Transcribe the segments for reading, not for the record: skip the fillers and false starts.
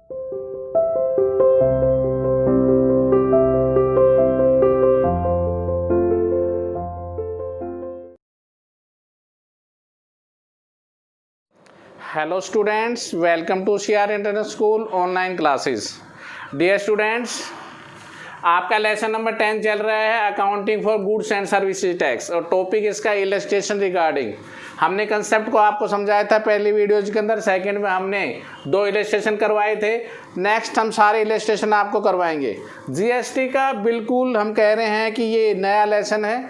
Hello students, welcome to CR international school online classes. Dear students, आपका lesson number 10 चल रहा है accounting for goods and services tax और topic इसका illustration regarding. हमने concept को आपको समझाया था पहली वीडियोज के अंदर, सेकंड में हमने 2 इलस्ट्रेशन करवाए थे। नेक्स्ट हम सारे इलस्ट्रेशन आपको करवाएंगे। GST का बिल्कुल हम कह रहे हैं कि ये नया लेसन है।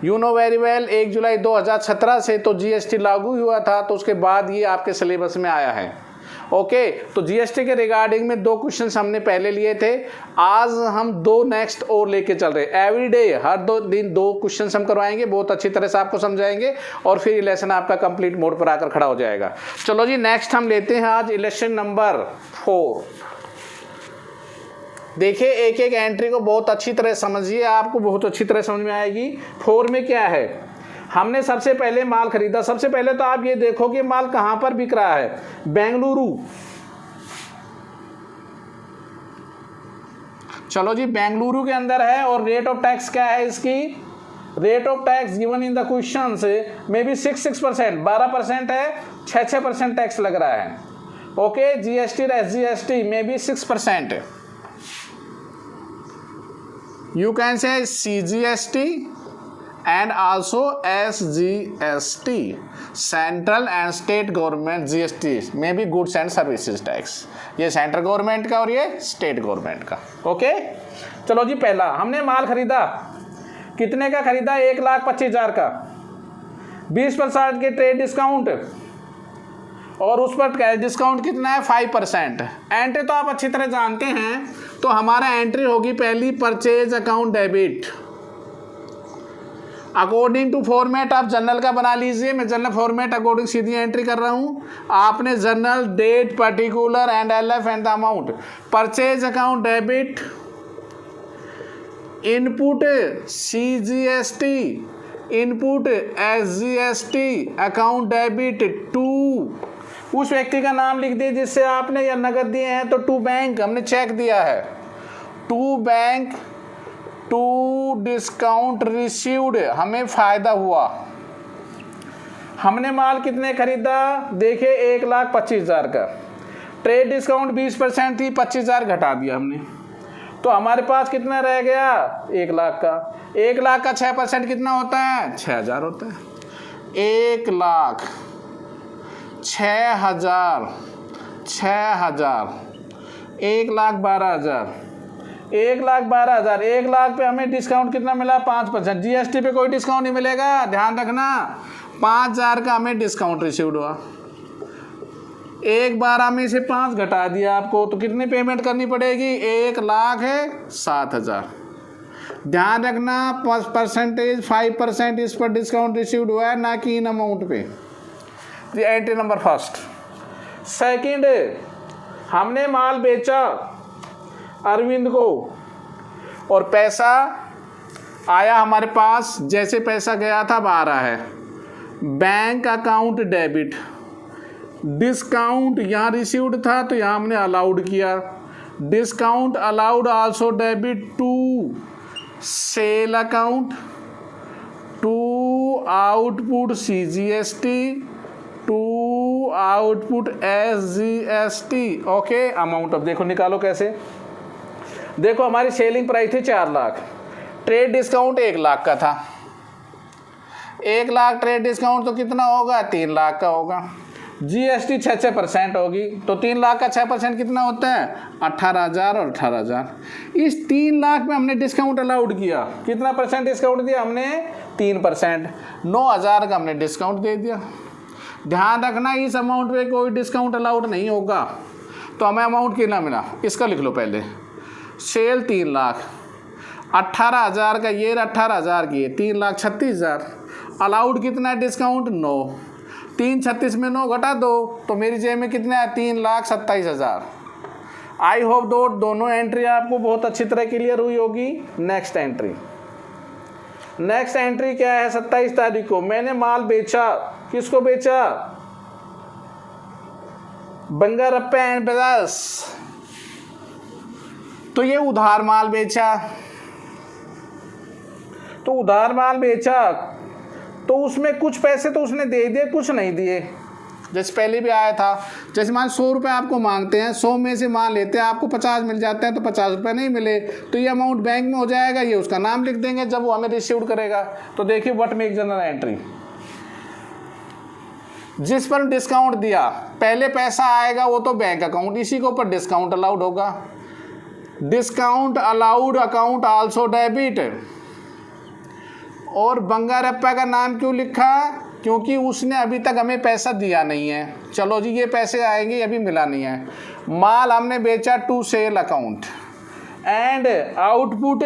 यू नो वेरी वेल, 1 जुलाई 2017 से तो GST लागू हुआ था, तो उसके बाद ये आपके सिलेबस में आया है। ओके, तो GST के रिगार्डिंग में 2 क्वेश्चन हमने पहले लिए थे। आज हम 2 नेक्स्ट और लेके चल रहे हैं। एवरी डे हर 2 दिन 2 क्वेश्चन हम करवाएंगे, बहुत अच्छी तरह से आपको समझाएंगे और फिर लेसन आपका कंप्लीट मोड पर आकर खड़ा हो जाएगा। चलो जी, नेक्स्ट हम लेते हैं आज इलेक्शन नंबर 4। देखिए, एक एक एंट्री को बहुत अच्छी तरह समझिए, आपको बहुत अच्छी तरह समझ में आएगी। 4 में क्या है, हमने सबसे पहले माल खरीदा। सबसे पहले तो आप ये देखो कि माल कहाँ पर बिक रहा है। बेंगलुरु। चलो जी, बेंगलुरु के अंदर है और रेट ऑफ टैक्स क्या है इसकी? Rate of tax given in the question से मे बी 6% 12% है, 6% टैक्स लग रहा है। ओके, GST और SGST may be 6%। You can say CGST and also SGST, Central and State Government GST, may be Goods and Services Tax। ये central government का और ये स्टेट गवर्नमेंट का। ओके, चलो जी, पहला हमने माल खरीदा। कितने का खरीदा? 1,25,000 का। 20% के ट्रेड डिस्काउंट और उस पर डिस्काउंट कितना है? 5%। एंट्री तो आप अच्छी तरह जानते हैं, तो हमारा एंट्री होगी पहली purchase account debit. According to format आप जर्नल का बना लीजिए। मैं जर्नल फॉर्मेट अकॉर्डिंग सीधी एंट्री कर रहा हूं। आपने journal, date, particular and LF and the amount. Purchase account debit, input CGST, input SGST, account debit to उस व्यक्ति का नाम लिख दिए जिससे आपने या नगद दिए हैं, तो टू बैंक हमने चेक दिया है। To bank, to discount received, हमें फायदा हुआ। हमने माल कितने खरीदा? देखिए, 1,25,000 का। ट्रेड डिस्काउंट 20% थी, 25,000 घटा दिया हमने, तो हमारे पास कितना रह गया? 1,00,000 का। 1,00,000 का 6% कितना होता है? 6,000 होता है। 1,00,000 6,000 6,000 1,12,000 1,12,000 1,00,000 पे हमें डिस्काउंट कितना मिला? 5%। GST पे कोई डिस्काउंट नहीं मिलेगा, ध्यान रखना। 5,000 का हमें डिस्काउंट रिसीव्ड हुआ। 1,12,000 में से 5 घटा दिया आपको, तो कितनी पेमेंट करनी पड़ेगी? 1,07,000। ध्यान रखना, 5% इस पर डिस्काउंट रिसीव्ड हुआ है, ना कि इन अमाउंट पे। Entry number first. सेकंड, हमने माल बेचा अरविंद को और पैसा आया हमारे पास। जैसे पैसा गया था अब आ रहा है। बैंक अकाउंट डेबिट, डिस्काउंट यहाँ रिसीव्ड था तो यहाँ हमने अलाउड किया। Discount allowed also debit to sale account, to output CGST, to output SGST। Okay, amount अब देखो निकालो कैसे। देखो, हमारी सेलिंग प्राइस थी 4,00,000, ट्रेड डिस्काउंट 1,00,000 का था। 1,00,000 ट्रेड डिस्काउंट तो कितना होगा? 3,00,000 का होगा। GST 6% होगी, तो 3,00,000 का 6% कितना होता है? 18,000 और 18,000। इस 3,00,000 में हमने डिस्काउंट अलाउड किया। कितना % डिस्काउंट दिया हमने? 3%। 9,000 का हमने डिस्काउंट दे दिया। ध्यान रखना, इस अमाउंट पे कोई डिस्काउंट अलाउड नहीं होगा। तो हमें अमाउंट कितना मिला? इसका लिख लो पहले। सेल 3,00,000, 18,000 का ये, 18,000 की, 3,36,000। अलाउड कितना है डिस्काउंट? 9। 336 में 9 घटा दो, तो मेरी जेब में कितना है? 3,27,000। आई होप दोनों एंट्री आपको बहुत अच्छी तरह क्लियर हुई होगी। Next entry. नेक्स्ट एंट्री क्या है? 27 तारीख को मैंने माल बेचा। किसको बेचा? Bangarappa and brothers. तो ये उधार माल बेचा, तो उधार माल बेचा तो उसमें कुछ पैसे तो उसने दे दिए, कुछ नहीं दिए। जैसे पहले भी आया था, जैसे मान 100 रुपये आपको मांगते हैं, 100 में से मान लेते हैं आपको 50 मिल जाते हैं, तो 50 रुपये नहीं मिले तो ये अमाउंट बैंक में हो जाएगा, ये उसका नाम लिख देंगे जब वो हमें रिसीव करेगा। तो देखिए व्हाट मेक जनरल एंट्री, जिस पर डिस्काउंट दिया पहले पैसा आएगा वो तो बैंक अकाउंट, इसी के ऊपर डिस्काउंट अलाउड होगा। Discount allowed account also debit. और बंगारप्पा का नाम क्यों लिखा? क्योंकि उसने अभी तक हमें पैसा दिया नहीं है। चलो जी ये पैसे आएंगे, अभी मिला नहीं है। माल हमने बेचा to sale account and output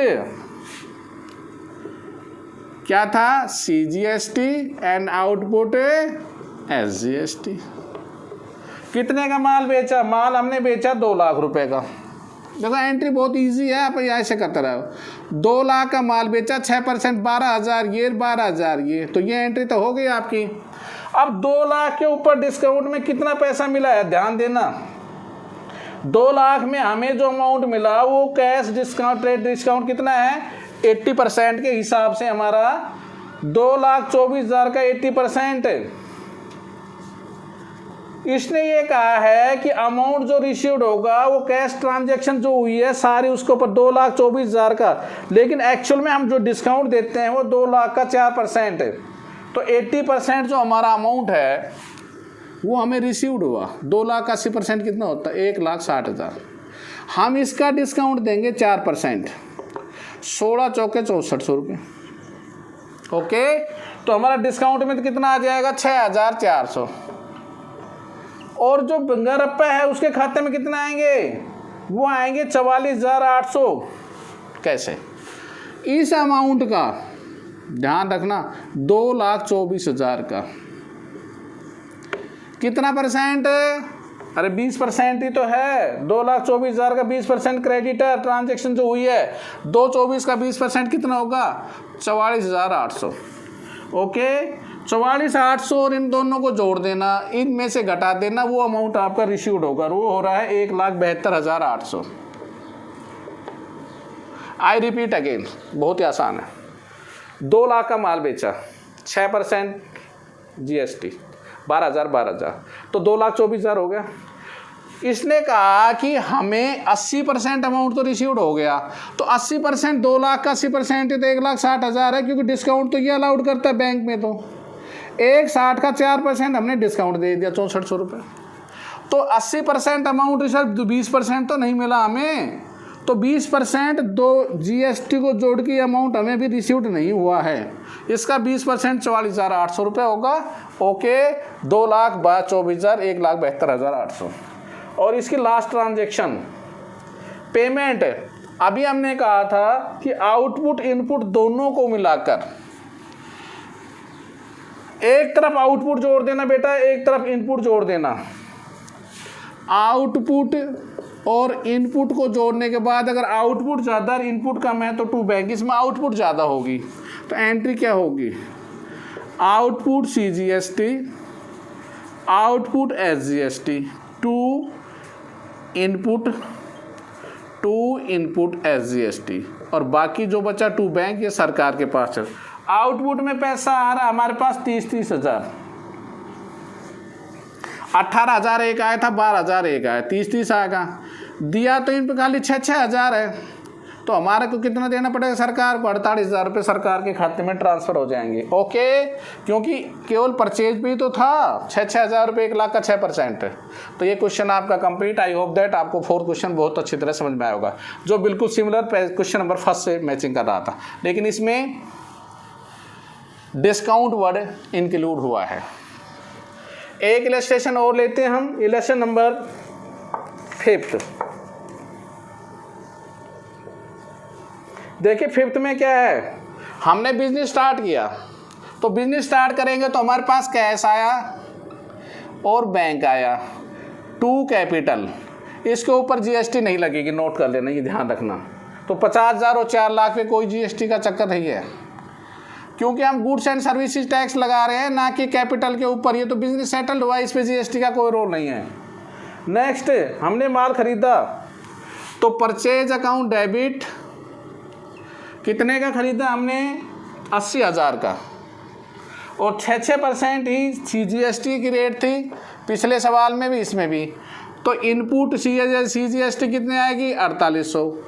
क्या था? CGST and output SGST। कितने का माल बेचा? माल हमने बेचा 2 लाख रुपए का। देखो एंट्री बहुत इजी है, आप ऐसे करते रहो। 2 लाख का माल बेचा, 6% 12,000 ये, 12,000 ये, तो ये एंट्री तो हो गई आपकी। अब 2 लाख के ऊपर डिस्काउंट में कितना पैसा मिला है ध्यान देना। 2 लाख में हमें जो अमाउंट मिला वो कैश डिस्काउंट, ट्रेड डिस्काउंट कितना है? 80% के हिसाब से हमारा 2,24,000 का 80%। इसने ये कहा है कि अमाउंट जो रिसीव्ड होगा वो कैश ट्रांजैक्शन जो हुई है सारी उसके ऊपर 2,24,000 का, लेकिन एक्चुअल में हम जो डिस्काउंट देते हैं वो 2 लाख का 4% है। तो 80% जो हमारा अमाउंट है वो हमें रिसीव्ड हुआ। 2 लाख का 80% कितना होता है? 1,60,000। हम इसका डिस्काउंट देंगे 4%, 16 चौके 6400 रुपये। ओके, तो हमारा डिस्काउंट में तो कितना आ जाएगा? 6,400। और जो बंगारप्पा है उसके खाते में कितना आएंगे? वो आएंगे 44,800। कैसे? इस अमाउंट का ध्यान रखना, 2,24,000 का कितना परसेंट? अरे 20% ही तो है। 2,24,000 का 20% क्रेडिट है, ट्रांजेक्शन जो हुई है। 2,24 का 20% कितना होगा? 44,800। ओके, 44,800 और इन दोनों को जोड़ देना, इनमें से घटा देना, वो अमाउंट आपका रिसीव्ड होगा। वो हो रहा है 1,72,800। आई रिपीट अगेन, बहुत ही आसान है। 2 लाख का माल बेचा, 6% GST, 12,000, तो 2,24,000 हो गया। इसने कहा कि हमें 80% अमाउंट तो रिसीव्ड हो गया, तो 80% 2 लाख का 80% तो 1,60,000 है, क्योंकि डिस्काउंट तो ये अलाउड करता है बैंक में। तो 1,60 का 4% हमने डिस्काउंट दे दिया, 6400 रुपये। तो 80% अमाउंट सर, 20% तो नहीं मिला हमें, तो 20% 2 GST को जोड़ के अमाउंट हमें भी रिसीव्ड नहीं हुआ है। इसका 20% 44,800 रुपये होगा। ओके, 2,24,000, 1,72,800। और इसकी लास्ट ट्रांजेक्शन पेमेंट, अभी हमने कहा था कि आउटपुट इनपुट दोनों को मिलाकर एक तरफ आउटपुट जोड़ देना बेटा, एक तरफ इनपुट जोड़ देना। आउटपुट और इनपुट को जोड़ने के बाद अगर आउटपुट ज़्यादा इनपुट कम है तो टू बैंक, इसमें आउटपुट ज़्यादा होगी, तो एंट्री क्या होगी? Output CGST, output SGST, to input SGST, और बाकी जो बचा टू बैंक, ये सरकार के पास है। आउटपुट में पैसा आ रहा है हमारे पास 30,000, 18,000 एक आया था, 12,000 एक आया, 30,000 आएगा। दिया तो इन पर खाली 6,000 है, तो हमारे को कितना देना पड़ेगा सरकार को? 48,000 रुपये सरकार के खाते में ट्रांसफ़र हो जाएंगे। ओके, क्योंकि केवल परचेज भी तो था, 6,000 रुपये, 1 लाख का 6%। तो ये क्वेश्चन आपका कंप्लीट। आई होप दैट आपको 4 क्वेश्चन बहुत अच्छी तरह समझ में आया होगा, जो बिल्कुल सिमिलर क्वेश्चन नंबर 1 से मैचिंग कर रहा था, लेकिन इसमें डिस्काउंट वर्ड इंक्लूड हुआ है। एक इलस्ट्रेशन और लेते हैं हम, इलस्ट्रेशन नंबर 5। देखिए 5th में क्या है, हमने बिजनेस स्टार्ट किया, तो बिजनेस स्टार्ट करेंगे तो हमारे पास कैश आया और बैंक आया, टू कैपिटल। इसके ऊपर GST नहीं लगेगी, नोट कर लेना, ये ध्यान रखना। तो 50,000 और 4 लाख पे कोई GST का चक्कर नहीं है, क्योंकि हम गुड्स एंड सर्विसेज टैक्स लगा रहे हैं, ना कि कैपिटल के ऊपर। ये तो बिजनेस सेटल्ड हुआ, इस पे GST का कोई रोल नहीं है। नेक्स्ट, हमने माल खरीदा, तो परचेज अकाउंट डेबिट कितने का खरीदा हमने? 80,000 का, और 6% ही CGST की रेट थी, पिछले सवाल में भी इसमें भी। तो इनपुट CGST कितनी आएगी? 4800।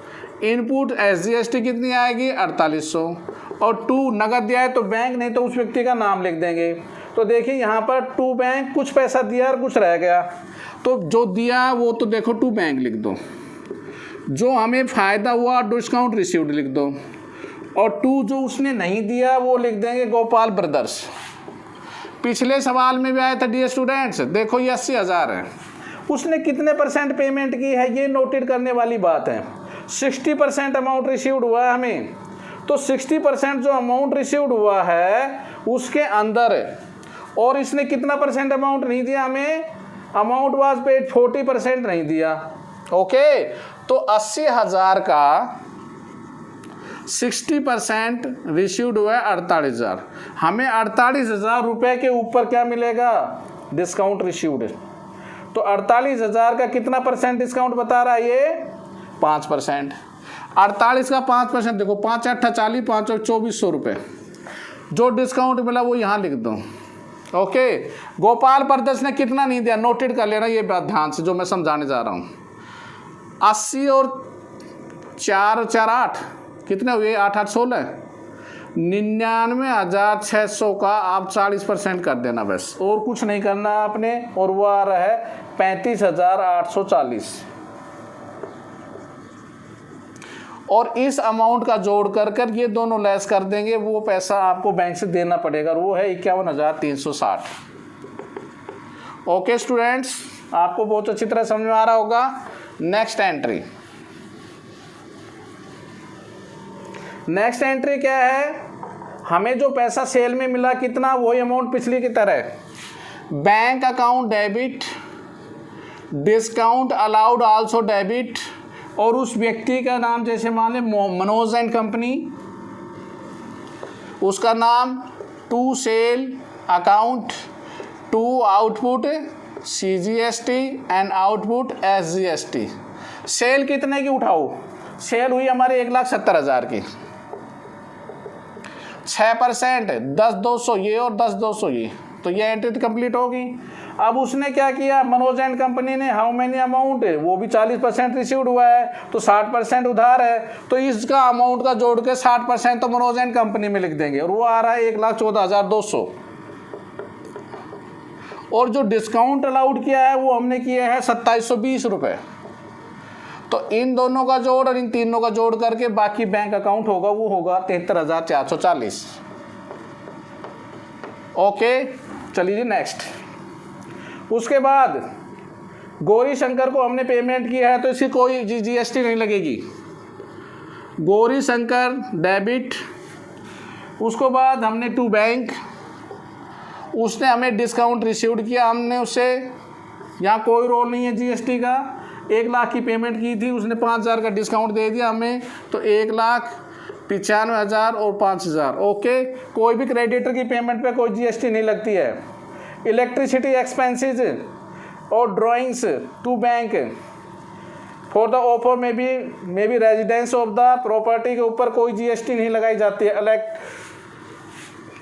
इनपुट SGST कितनी आएगी? 4800। और 2 नगद दिया है तो बैंक, नहीं तो उस व्यक्ति का नाम लिख देंगे। तो देखिए यहाँ पर 2 बैंक, कुछ पैसा दिया और कुछ रह गया, तो जो दिया वो तो देखो 2 बैंक लिख दो, जो हमें फ़ायदा हुआ डिस्काउंट रिसीव्ड लिख दो, और 2 जो उसने नहीं दिया वो लिख देंगे गोपाल ब्रदर्स। पिछले सवाल में भी आया था डियर स्टूडेंट्स, देखो ये 80,000 है, उसने कितने % पेमेंट की है ये नोटेड करने वाली बात है। 60% अमाउंट रिसीव्ड हुआ है हमें, तो 60% जो अमाउंट रिसीव्ड हुआ है उसके अंदर, और इसने कितना % अमाउंट नहीं दिया हमें? अमाउंट वाज पेड 40% नहीं दिया। ओके, तो 80,000 का 60% रिसीव्ड हुआ है 48,000। हमें 48,000 रुपये के ऊपर क्या मिलेगा? Discount received. तो 48,000 का कितना % डिस्काउंट बता रहा है ये? 5%। 48 का 5% देखो, 5 8 40, 5 2400 रुपये जो डिस्काउंट मिला वो यहाँ लिख दो। ओके, गोपाल ब्रदर्स ने कितना नहीं दिया नोटेड कर लेना ये बात ध्यान से, जो मैं समझाने जा रहा हूँ। 80 और 4 4 8 कितने हुए? 8 8 16, 99,600 का आप 40% कर देना बस, और कुछ नहीं करना आपने, और वो आ रहा है 35,840। और इस अमाउंट का जोड़ कर ये दोनों लेस कर देंगे, वो पैसा आपको बैंक से देना पड़ेगा, वो है 51,360। ओके स्टूडेंट्स, आपको बहुत अच्छी तरह समझ में आ रहा होगा। नेक्स्ट एंट्री, नेक्स्ट एंट्री क्या है? हमें जो पैसा सेल में मिला कितना, वही अमाउंट पिछली की तरह। Bank account debit, discount allowed also debit, और उस व्यक्ति का नाम जैसे मान लें मनोज एंड कंपनी, उसका नाम to sale account, to output CGST and output SGST। Sale कितने की उठाओ? सेल हुई हमारे 1,70,000 की, 6% 10,200 ये और 10,200 ये, तो ये एंट्री कंप्लीट होगी। अब उसने क्या किया, मनोज एंड कंपनी ने हाउ मैनी अमाउंट, वो भी 40% रिसीव्ड हुआ है, तो 60% उधार है, तो इसका अमाउंट का जोड़ के 60% तो मनोज एंड कंपनी में लिख देंगे, और वो आ रहा है 1,14,200। और जो डिस्काउंट अलाउड किया है वो हमने किया है 2,720 रुपये। तो इन दोनों का जोड़ और इन तीनों का जोड़ करके बाकी बैंक अकाउंट होगा, वो होगा 73,440। ओके, चलिए जी नेक्स्ट। उसके बाद गौरी शंकर को हमने पेमेंट किया है, तो इसकी कोई GST नहीं लगेगी। गौरी शंकर डेबिट, उसको बाद हमने टू बैंक, उसने हमें डिस्काउंट रिसीव्ड किया, हमने उससे, यहाँ कोई रोल नहीं है GST का। 1 लाख की पेमेंट की थी, उसने 5,000 का डिस्काउंट दे दिया हमें, तो 1,95,000 और 5,000। ओके, कोई भी क्रेडिटर की पेमेंट पे कोई GST नहीं लगती है। इलेक्ट्रिसिटी एक्सपेंसेस और drawings to bank for the offer में भी रेजिडेंस ऑफ द प्रॉपर्टी के ऊपर कोई GST नहीं लगाई जाती है।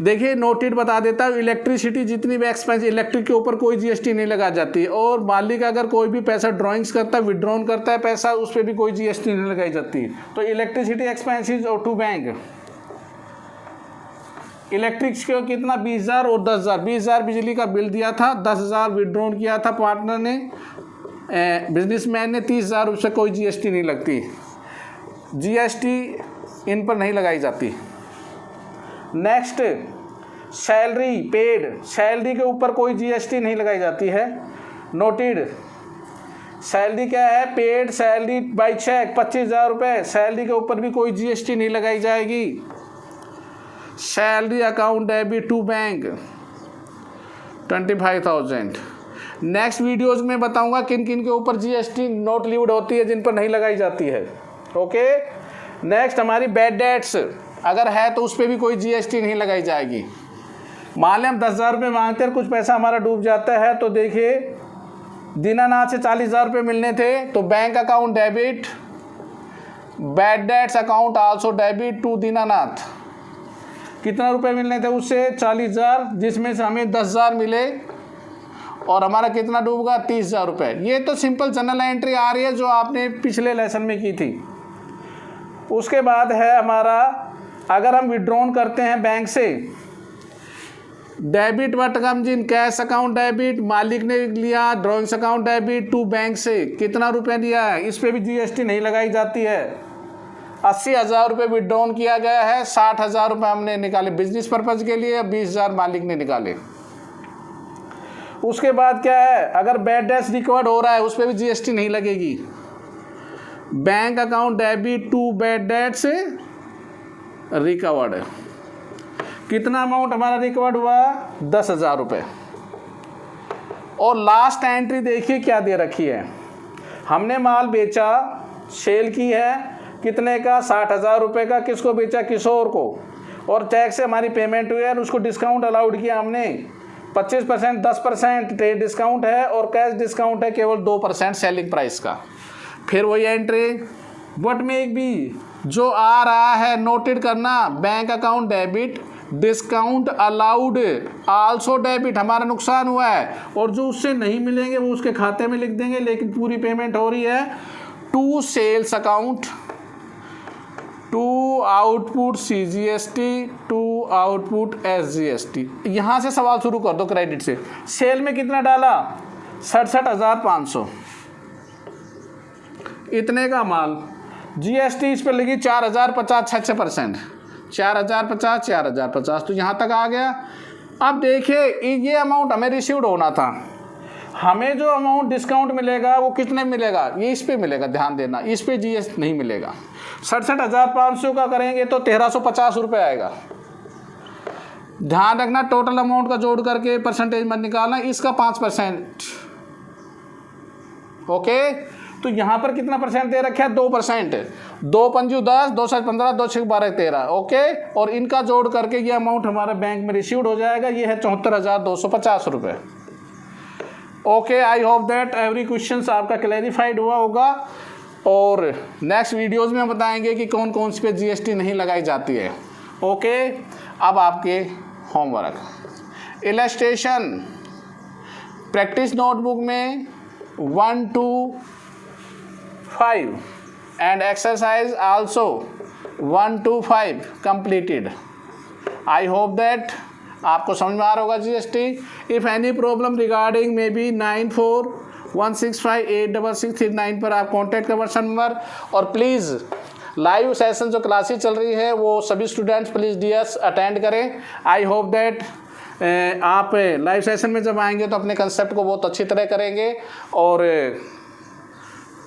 देखिए नोटेड बता देता हूँ, इलेक्ट्रिसिटी जितनी भी एक्सपेंस, इलेक्ट्रिक के ऊपर कोई GST नहीं लगा जाती है। और मालिक अगर कोई भी पैसा ड्राइंग्स करता है, विड्रॉन करता है पैसा, उस पर भी कोई GST नहीं लगाई जाती। तो इलेक्ट्रिसिटी एक्सपेंसेस और टू बैंक, इलेक्ट्रिक का कितना 20,000 और 10,000। 20,000 बिजली का बिल दिया था, 10,000 विड्रॉन किया था पार्टनर ने, बिजनेसमैन ने, 30,000 उससे कोई GST नहीं लगती। GST इन पर नहीं लगाई जाती। नेक्स्ट, सैलरी पेड, सैलरी के ऊपर कोई GST नहीं लगाई जाती है। नोटेड, सैलरी क्या है? पेड सैलरी बाई चेक 25,000 रुपये, सैलरी के ऊपर भी कोई GST नहीं लगाई जाएगी। Salary account debit to bank 25,000। Next videos में बताऊंगा किन किन के ऊपर GST नॉट लीव्ड होती है, जिन पर नहीं लगाई जाती है। ओके, नेक्स्ट हमारी बैड डेट्स, अगर है तो उस पर भी कोई GST नहीं लगाई जाएगी। मान लें हम 10,000 रुपये मांगते हैं, कुछ पैसा हमारा डूब जाता है, तो देखिए दीनानाथ से 40,000 रुपये मिलने थे, तो bank account debit bad debts account also debit to Dinanath. कितना रुपए मिलने थे उससे? 40,000, जिसमें से हमें 10,000 मिले और हमारा कितना डूबेगा? 30,000 रुपये। ये तो सिंपल जनरल एंट्री आ रही है जो आपने पिछले लेसन में की थी। उसके बाद है हमारा, अगर हम विड्रॉन करते हैं बैंक से, debit what comes in cash account debit, मालिक ने लिया drawings account debit to bank से, कितना रुपए लिया है? इस पे भी जीएसटी नहीं लगाई जाती है। 80,000 रुपये विड्रॉन किया गया है, 60,000 रुपये हमने निकाले बिजनेस पर्पज़ के लिए, 20,000 मालिक ने निकाले। उसके बाद क्या है, अगर बैड डेट्स रिकवर्ड हो रहा है उस पर भी जीएसटी नहीं लगेगी। Bank account debit to bad debts recovered, कितना अमाउंट हमारा रिकवर्ड हुआ? 10,000 रुपये। और लास्ट एंट्री देखिए क्या दे रखी है, हमने माल बेचा, सेल की है, कितने का? 60,000 रुपये का। किसको बेचा? किशोर को। और चेक से हमारी पेमेंट हुई है और उसको डिस्काउंट अलाउड किया हमने 25%, 10% ट्रेड डिस्काउंट है और कैश डिस्काउंट है केवल 2% सेलिंग प्राइस का। फिर वही एंट्री व्हाट में भी जो आ रहा है नोटेड करना, bank account debit discount allowed also debit, हमारा नुकसान हुआ है और जो उससे नहीं मिलेंगे वो उसके खाते में लिख देंगे, लेकिन पूरी पेमेंट हो रही है to sales account to output CGST to output SGST। यहाँ से सवाल शुरू कर दो क्रेडिट से। सेल में कितना डाला? 67,500, इतने का माल। GST इस पर लगी 4,050, 6%, 4,050, 4,050, तो यहाँ तक आ गया। अब देखिए ये अमाउंट हमें रिसीव्ड होना था, हमें जो अमाउंट डिस्काउंट मिलेगा वो कितने मिलेगा? ये इस पे मिलेगा, ध्यान देना, इस पे GST नहीं मिलेगा। 67,500 का करेंगे तो 1,350 रुपये आएगा। ध्यान रखना टोटल अमाउंट का जोड़ करके परसेंटेज मत निकालना, इसका 5%। ओके, तो यहाँ पर कितना परसेंट दे रखा है? 2%। 2 पंजू 10, 2 7 15, 2 6 12 13। ओके, और इनका जोड़ करके ये अमाउंट हमारे बैंक में रिसीव्ड हो जाएगा। ये है 74,250 रुपये। Okay, I hope that every question आपका क्लैरिफाइड हुआ होगा। और नेक्स्ट वीडियोज़ में हम बताएंगे कि कौन कौन सी पे GST नहीं लगाई जाती है। ओके, अब आपके होमवर्क इलस्ट्रेशन प्रैक्टिस नोटबुक में 1 to 5 and exercise also 1 to 5 completed. I hope that आपको समझ में आ रहा होगा GST। If any problem regarding may be 9416586639 पर आप कॉन्टैक्ट कर व्हाट्सएप नंबर। और प्लीज़ लाइव सेशन जो क्लासेस चल रही है वो सभी स्टूडेंट्स प्लीज़ DS अटेंड करें। आई होप दैट आप लाइव सेशन में जब आएंगे तो अपने कंसेप्ट को बहुत अच्छी तरह करेंगे। और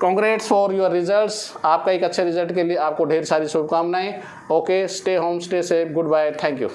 कॉन्ग्रेट्स फॉर योर रिजल्ट्स, आपका एक अच्छे रिजल्ट के लिए आपको ढेर सारी शुभकामनाएं। Okay, stay home, stay safe, good bye, thank you.